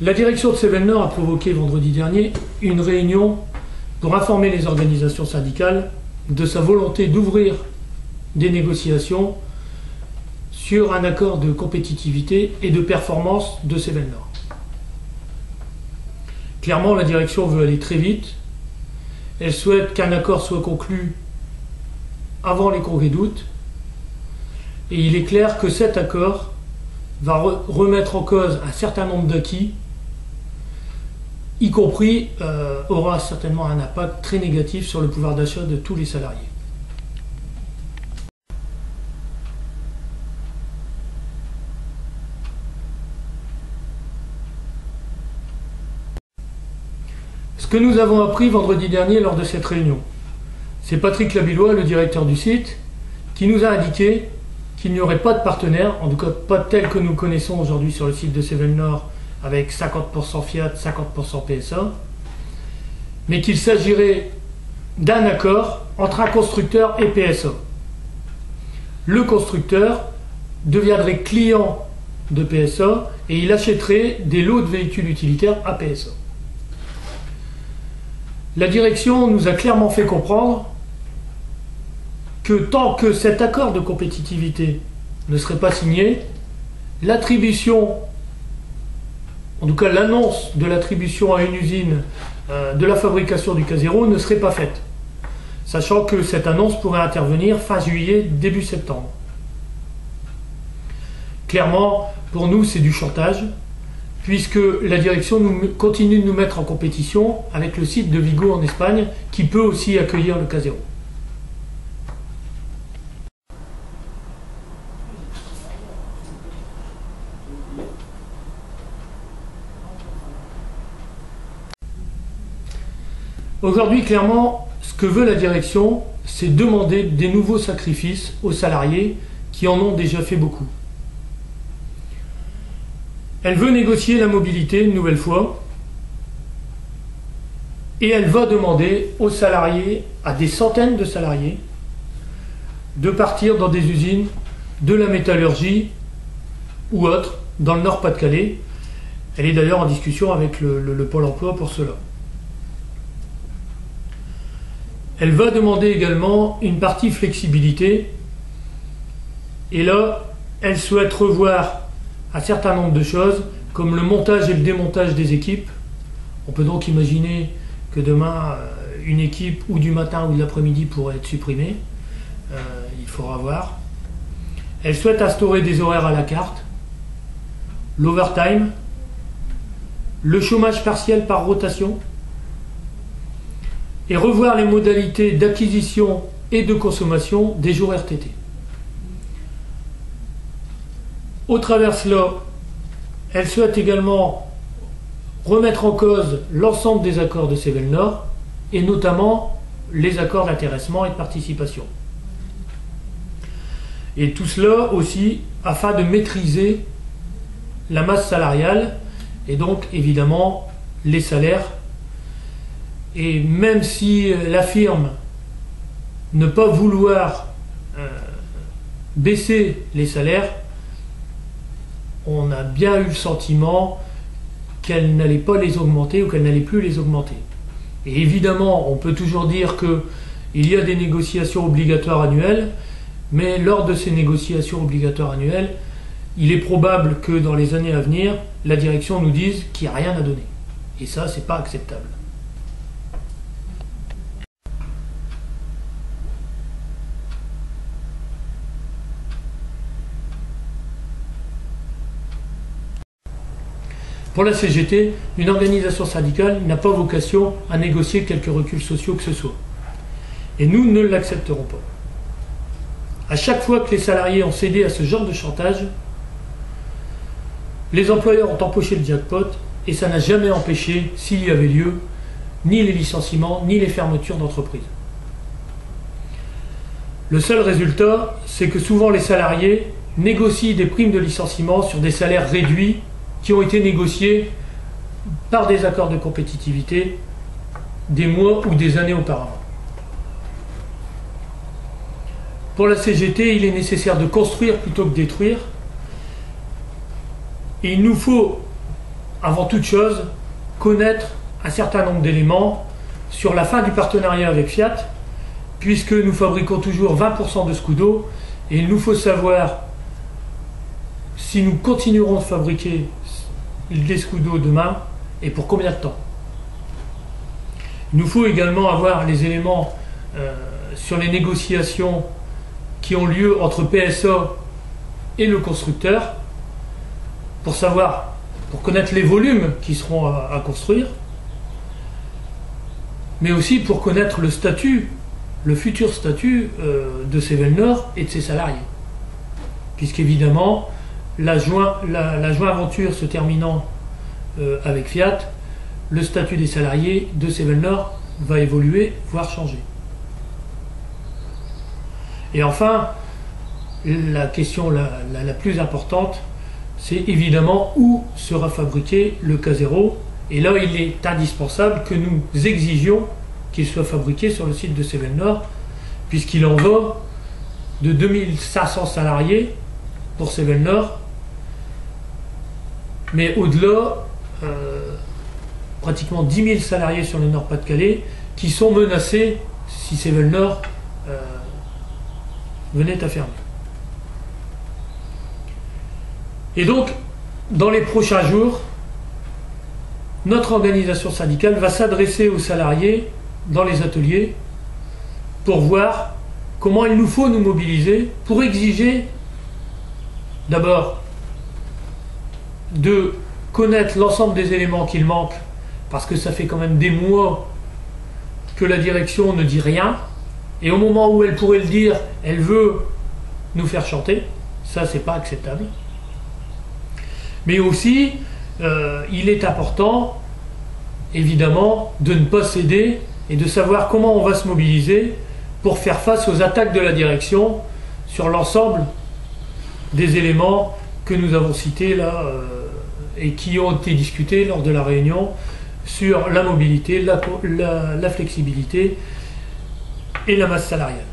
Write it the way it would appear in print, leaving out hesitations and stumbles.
La direction de Sevel-Nord a provoqué vendredi dernier une réunion pour informer les organisations syndicales de sa volonté d'ouvrir des négociations sur un accord de compétitivité et de performance de Sevel-Nord. Clairement, la direction veut aller très vite. Elle souhaite qu'un accord soit conclu avant les congrès d'août. Et il est clair que cet accord va remettre en cause un certain nombre d'acquis, y compris aura certainement un impact très négatif sur le pouvoir d'achat de tous les salariés. Ce que nous avons appris vendredi dernier lors de cette réunion, c'est Patrick Labillois, le directeur du site, qui nous a indiqué qu'il n'y aurait pas de partenaire, en tout cas pas tel que nous connaissons aujourd'hui sur le site de Sevel-Nord, avec 50% Fiat, 50% PSA, mais qu'il s'agirait d'un accord entre un constructeur et PSA. Le constructeur deviendrait client de PSA et il achèterait des lots de véhicules utilitaires à PSA. La direction nous a clairement fait comprendre que tant que cet accord de compétitivité ne serait pas signé, l'attribution, en tout cas l'annonce de l'attribution à une usine de la fabrication du K0 ne serait pas faite, sachant que cette annonce pourrait intervenir fin juillet, début septembre. Clairement, pour nous, c'est du chantage, puisque la direction continue de nous mettre en compétition avec le site de Vigo en Espagne, qui peut aussi accueillir le K0. Aujourd'hui, clairement, ce que veut la direction, c'est demander des nouveaux sacrifices aux salariés qui en ont déjà fait beaucoup. Elle veut négocier la mobilité une nouvelle fois et elle va demander aux salariés, à des centaines de salariés, de partir dans des usines de la métallurgie ou autres, dans le Nord-Pas-de-Calais. Elle est d'ailleurs en discussion avec le Pôle emploi pour cela. Elle va demander également une partie flexibilité et là, elle souhaite revoir un certain nombre de choses comme le montage et le démontage des équipes. On peut donc imaginer que demain, une équipe ou du matin ou de l'après-midi pourrait être supprimée. Il faudra voir. Elle souhaite instaurer des horaires à la carte, l'overtime, le chômage partiel par rotation, et revoir les modalités d'acquisition et de consommation des jours RTT. Au travers de cela, elle souhaite également remettre en cause l'ensemble des accords de Sevel-Nord, et notamment les accords d'intéressement et de participation. Et tout cela aussi afin de maîtriser la masse salariale, et donc évidemment les salaires. Et même si la firme ne pas vouloir baisser les salaires, on a bien eu le sentiment qu'elle n'allait pas les augmenter ou qu'elle n'allait plus les augmenter. Et évidemment, on peut toujours dire qu'il y a des négociations obligatoires annuelles, mais lors de ces négociations obligatoires annuelles, il est probable que dans les années à venir, la direction nous dise qu'il n'y a rien à donner. Et ça, c'est pas acceptable. Pour la CGT, une organisation syndicale n'a pas vocation à négocier quelques reculs sociaux que ce soit. Et nous ne l'accepterons pas. À chaque fois que les salariés ont cédé à ce genre de chantage, les employeurs ont empoché le jackpot et ça n'a jamais empêché, s'il y avait lieu, ni les licenciements, ni les fermetures d'entreprises. Le seul résultat, c'est que souvent les salariés négocient des primes de licenciement sur des salaires réduits qui ont été négociés par des accords de compétitivité des mois ou des années auparavant. Pour la CGT, il est nécessaire de construire plutôt que détruire. Et il nous faut avant toute chose, connaître un certain nombre d'éléments sur la fin du partenariat avec Fiat, puisque nous fabriquons toujours 20% de Scudo, et il nous faut savoir si nous continuerons de fabriquer les Scudo demain et pour combien de temps. Il nous faut également avoir les éléments sur les négociations qui ont lieu entre PSA et le constructeur pour savoir, pour connaître les volumes qui seront à construire, mais aussi pour connaître le statut, le futur statut de Sevel Nord et de ses salariés. Puisqu'évidemment, la joint aventure se terminant avec Fiat, le statut des salariés de Sevel Nord va évoluer, voire changer. Et enfin, la question la plus importante, c'est évidemment où sera fabriqué le K0. Et là, il est indispensable que nous exigions qu'il soit fabriqué sur le site de Sevel Nord, puisqu'il en va de 2500 salariés pour Sevel Nord, mais au-delà, pratiquement 10 000 salariés sur le Nord-Pas-de-Calais qui sont menacés si Sevel Nord venait à fermer. Et donc, dans les prochains jours, notre organisation syndicale va s'adresser aux salariés dans les ateliers pour voir comment il nous faut nous mobiliser pour exiger d'abord de connaître l'ensemble des éléments qu'il manque, parce que ça fait quand même des mois que la direction ne dit rien, et au moment où elle pourrait le dire, elle veut nous faire chanter. Ça, c'est pas acceptable. Mais aussi, il est important, évidemment, de ne pas céder et de savoir comment on va se mobiliser pour faire face aux attaques de la direction sur l'ensemble des éléments que nous avons cités là et qui ont été discutés lors de la réunion sur la mobilité, la flexibilité et la masse salariale.